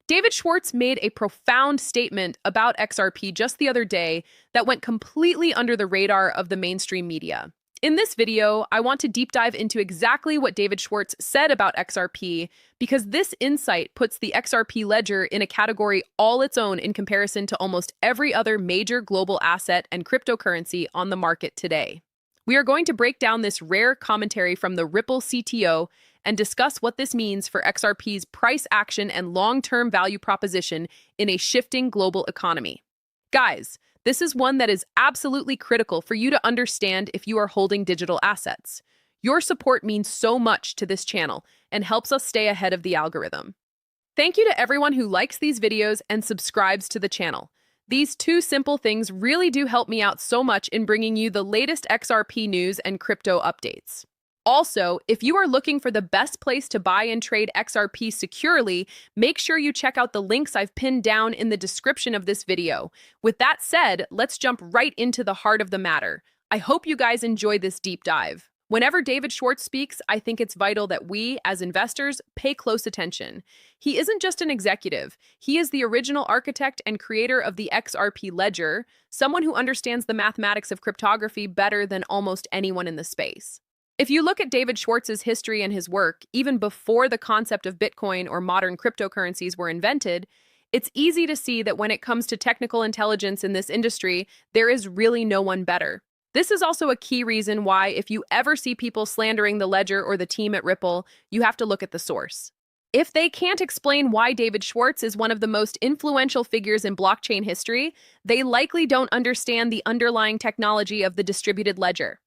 David Schwartz made a profound statement about XRP just the other day that went completely under the radar of the mainstream media. In this video, I want to deep dive into exactly what David Schwartz said about XRP because this insight puts the XRP Ledger in a category all its own in comparison to almost every other major global asset and cryptocurrency on the market today. We are going to break down this rare commentary from the Ripple CTO and discuss what this means for XRP's price action and long-term value proposition in a shifting global economy. Guys, this is one that is absolutely critical for you to understand if you are holding digital assets. Your support means so much to this channel and helps us stay ahead of the algorithm. Thank you to everyone who likes these videos and subscribes to the channel. These two simple things really do help me out so much in bringing you the latest XRP news and crypto updates. Also, if you are looking for the best place to buy and trade XRP securely, make sure you check out the links I've pinned down in the description of this video. With that said, let's jump right into the heart of the matter. I hope you guys enjoy this deep dive. Whenever David Schwartz speaks, I think it's vital that we, as investors, pay close attention. He isn't just an executive. He is the original architect and creator of the XRP Ledger, someone who understands the mathematics of cryptography better than almost anyone in the space. If you look at David Schwartz's history and his work, even before the concept of Bitcoin or modern cryptocurrencies were invented, it's easy to see that when it comes to technical intelligence in this industry, there is really no one better. This is also a key reason why, if you ever see people slandering the Ledger or the team at Ripple, you have to look at the source. If they can't explain why David Schwartz is one of the most influential figures in blockchain history, they likely don't understand the underlying technology of the distributed ledger.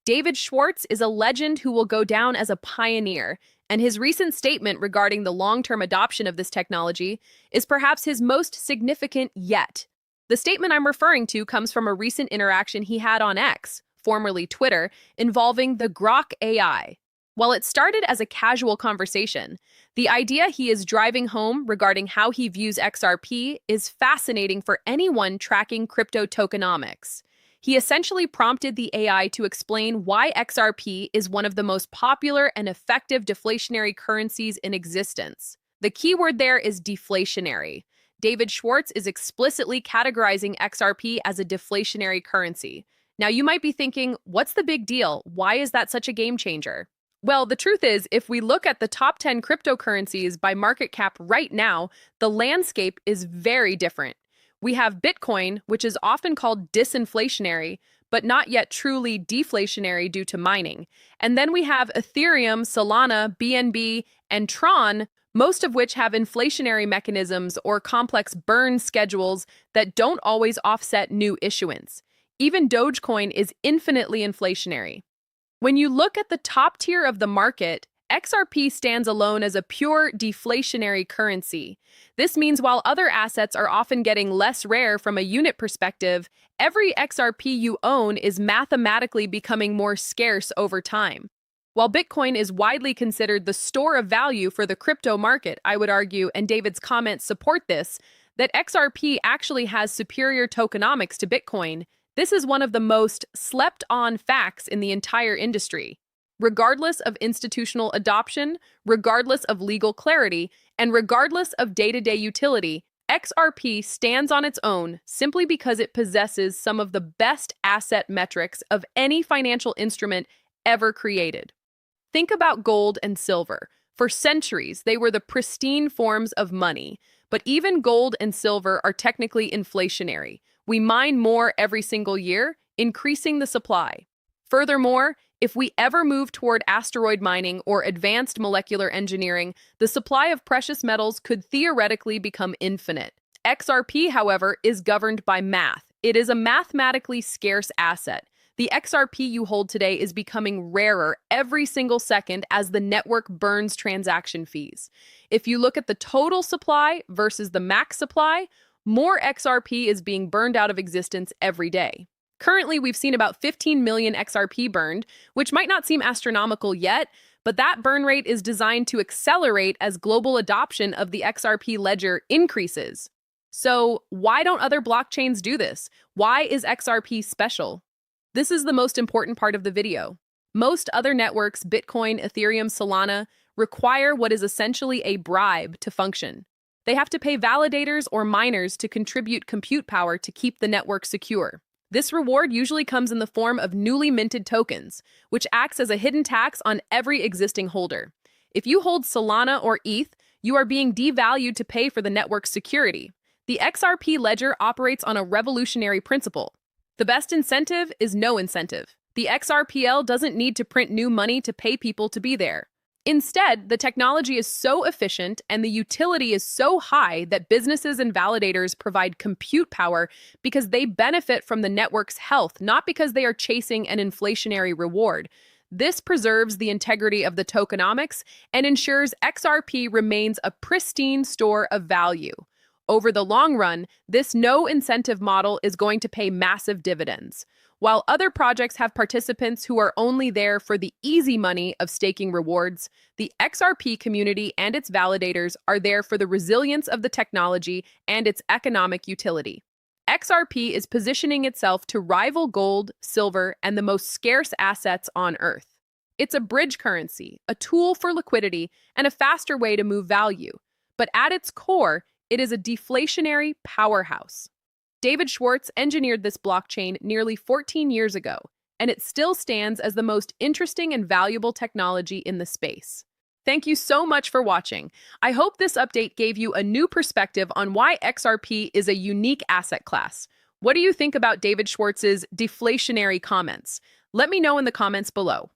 David Schwartz is a legend who will go down as a pioneer, and his recent statement regarding the long-term adoption of this technology is perhaps his most significant yet. The statement I'm referring to comes from a recent interaction he had on X, formerly Twitter, involving the Grok AI. While it started as a casual conversation, the idea he is driving home regarding how he views XRP is fascinating for anyone tracking crypto tokenomics. He essentially prompted the AI to explain why XRP is one of the most popular and effective deflationary currencies in existence. The key word there is deflationary. David Schwartz is explicitly categorizing XRP as a deflationary currency. Now, you might be thinking, what's the big deal? Why is that such a game changer? Well, the truth is, if we look at the top 10 cryptocurrencies by market cap right now, the landscape is very different. We have Bitcoin, which is often called disinflationary, but not yet truly deflationary due to mining. And then we have Ethereum, Solana, BNB, and Tron, most of which have inflationary mechanisms or complex burn schedules that don't always offset new issuance. Even Dogecoin is infinitely inflationary. When you look at the top tier of the market, XRP stands alone as a pure deflationary currency. This means while other assets are often getting less rare from a unit perspective, every XRP you own is mathematically becoming more scarce over time. While Bitcoin is widely considered the store of value for the crypto market, I would argue, and David's comments support this, that XRP actually has superior tokenomics to Bitcoin. This is one of the most slept-on facts in the entire industry. Regardless of institutional adoption, regardless of legal clarity, and regardless of day-to-day utility, XRP stands on its own simply because it possesses some of the best asset metrics of any financial instrument ever created. Think about gold and silver. For centuries, they were the pristine forms of money, but even gold and silver are technically inflationary. We mine more every single year, increasing the supply. Furthermore, if we ever move toward asteroid mining or advanced molecular engineering, the supply of precious metals could theoretically become infinite. XRP, however, is governed by math. It is a mathematically scarce asset. The XRP you hold today is becoming rarer every single second as the network burns transaction fees. If you look at the total supply versus the max supply, more XRP is being burned out of existence every day. Currently, we've seen about 15 million XRP burned, which might not seem astronomical yet, but that burn rate is designed to accelerate as global adoption of the XRP ledger increases. So, why don't other blockchains do this? Why is XRP special? This is the most important part of the video. Most other networks, Bitcoin, Ethereum, Solana, require what is essentially a bribe to function. They have to pay validators or miners to contribute compute power to keep the network secure. This reward usually comes in the form of newly minted tokens, which acts as a hidden tax on every existing holder. If you hold Solana or ETH, you are being devalued to pay for the network's security. The XRP Ledger operates on a revolutionary principle. The best incentive is no incentive. The XRPL doesn't need to print new money to pay people to be there. Instead, the technology is so efficient and the utility is so high that businesses and validators provide compute power because they benefit from the network's health, not because they are chasing an inflationary reward. This preserves the integrity of the tokenomics and ensures XRP remains a pristine store of value. Over the long run, this no-incentive model is going to pay massive dividends. While other projects have participants who are only there for the easy money of staking rewards, the XRP community and its validators are there for the resilience of the technology and its economic utility. XRP is positioning itself to rival gold, silver, and the most scarce assets on Earth. It's a bridge currency, a tool for liquidity, and a faster way to move value. But at its core, it is a deflationary powerhouse. David Schwartz engineered this blockchain nearly 14 years ago, and it still stands as the most interesting and valuable technology in the space. Thank you so much for watching. I hope this update gave you a new perspective on why XRP is a unique asset class. What do you think about David Schwartz's deflationary comments? Let me know in the comments below.